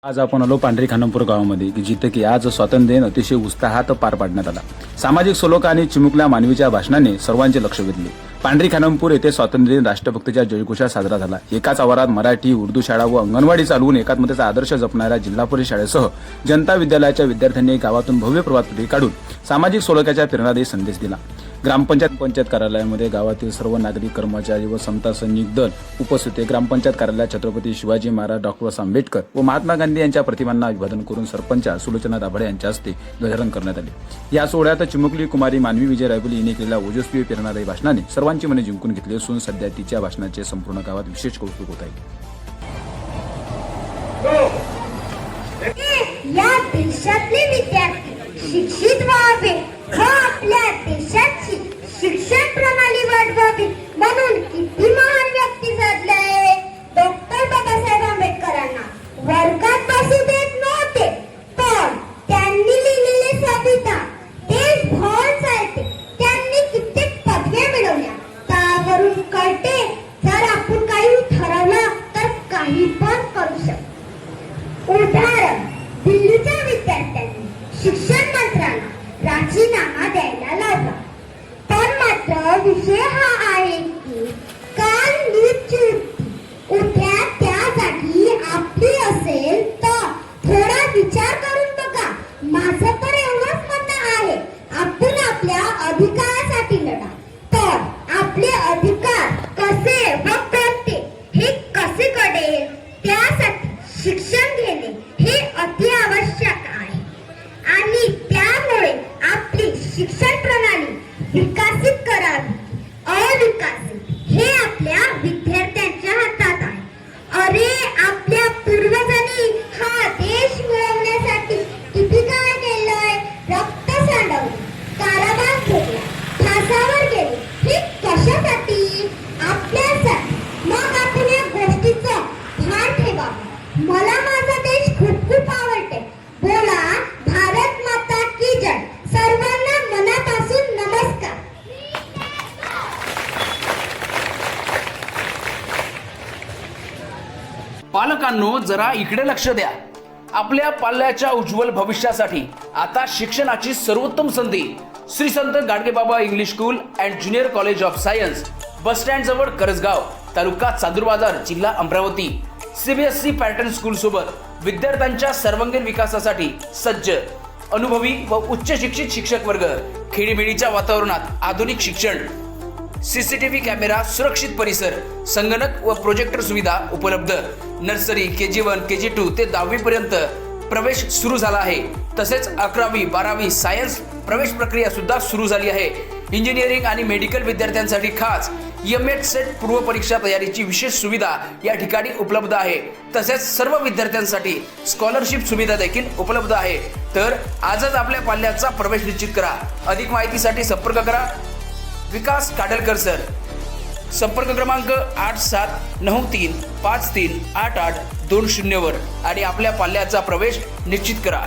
आज आपण आलो पांढरी खानापूर गावामध्ये की जिथे की आज स्वातंत्र्य दिन अतिशय उत्साहात पार पाडण्यात आला। सामाजिक श्लोक आणि चिमुकल्या मानवीच्या भाषणाने सर्वांचे लक्ष वेधले। पांढरी खानापूर येथे स्वातंत्र्य दिन राष्ट्रभक्तीच्या जयघोषात साजरा झाला। एकाच आवारात मराठी, उर्दू शाळा व अंगणवाडी चालवून एकात्मतेचा आदर्श जपणाऱ्या जिल्हा परिषद शाळेसह जनता विद्यालयाच्या विद्यार्थ्यांनी गावातून भव्य प्रभात काढून सामाजिक श्लोकाचा प्रेरणादायी संदेश दिला। ग्रामपंचायत कार्यालयामध्ये गावातील सर्व नागरिक, कर्मचारी व समता सैनिक दल उपस्थित होते। ग्रामपंचायत कार्यालयात छत्रपती शिवाजी महाराज, डॉ. आंबेडकर व महात्मा गांधी यांच्या प्रतिमांना अभिवादन करून सरपंच सुलोचना दाभाडे यांच्या हस्ते ध्वजारोहण करण्यात आले। या सोहळ्यात चिमुकली कुमारी मानवी विजय रायबोली यांनी केलेल्या ओजस्वी प्रेरणादायी भाषणाने सर्वांची मने जिंकून घेतली असून सध्या तिच्या भाषणाचे संपूर्ण गावात विशेष कौतुक होत आहे। या देशातले विद्यार्थी शिक्षित व्हावे, आपल्या देशाची शिक्षण प्रणाली वाढवावी म्हणून किती महान व्यक्ती जगले। डॉक्टर बाबासाहेब आंबेडकरांना वर्गात बसू देत नव्हते, पण त्यांनी लिहिलेले संविधान देशभर चालते। त्यांनी कित्येक पदव्या मिळवल्या। त्यावरून कळते जर आपण काही ठरवलं तर काही पण करू शकतो। उदाहरण, दिल्लीच्या विद्यार्थ्यांनी शिक्षण मंत्र्यांना राजीनामा द्यायला लावला, पण मात्र विषय हा आहे की काल नीट उद्या त्या जागी आपली असेल तर थोडा विचार करून बघा। माझं तर एवढंच म्हणणं आहे, आपण आपल्या अधिकारासाठी लढा। तर आपले अधिकार कसे व कोणते हे कसे कळेल त्यासाठी शिक्षण घेणे हे अति आवश्यक आहे आणि त्यामुळे आपली शिक्षण प्रणाली विकसित करावी, अविकसित हे आपल्या विद्यार्थ्यांच्या हातात आहे। अरे, आपल्या पूर्वजांनी हा देश मिळवण्यासाठी किती काय केलंय, रक्त सांडवलं, कारावास भोगला, फासावर गेले, हे कशासाठी? आपल्यासाठी। मग आपण या गोष्टीचं भान ठेवावं। मला माझा देश खूप खूप आवडते। बोला भारत माता की जय। सर्वांना मनापासून नमस्कार। पालकांनो, जरा इकडे लक्ष द्या। आपल्या पाल्याच्या उज्ज्वल भविष्यासाठी आता शिक्षणाची सर्वोत्तम संधी Shri Sant Gadgebaba English school and junior college of science, bus stand जवळ करसगाव, तालुका चांदूरबाजार, जिल्हा अमरावती। सीबीएसई पॅटर्न स्कूल सोबत विद्यार्थ्यांच्या सर्वांगीण विकासासाठी सज्ज, अनुभवी व उच्च शिक्षित शिक्षक वर्ग, खेडीमेडीच्या वातावरणात आधुनिक शिक्षण, सीसीटीव्ही कॅमेरा, सुरक्षित परिसर, संगणक व प्रोजेक्टर सुविधा उपलब्ध। नर्सरी, KG1, KG2 ते 10वी पर्यंत प्रवेश सुरू झाला आहे। तसेच 11वी, 12वी सायन्स प्रवेश प्रक्रिया सुद्धा सुरू झाली आहे। इंजिनिअरिंग आणि मेडिकल विद्यार्थ्यांसाठी खास EMET सेट पूर्व परीक्षा तयारीची विशेष सुविधा या ठिकाणी उपलब्ध आहे। तसेच सर्व विद्यार्थ्यांसाठी स्कॉलरशिप सुविधा देखील उपलब्ध आहे। तर आजच आपल्या पाल्याचा प्रवेश निश्चित करा। अधिक माहितीसाठी संपर्क करा विकास काडलकर सर। संपर्क क्रमांक 8793538820 वर आणि आपल्या पाल्याचा प्रवेश निश्चित करा।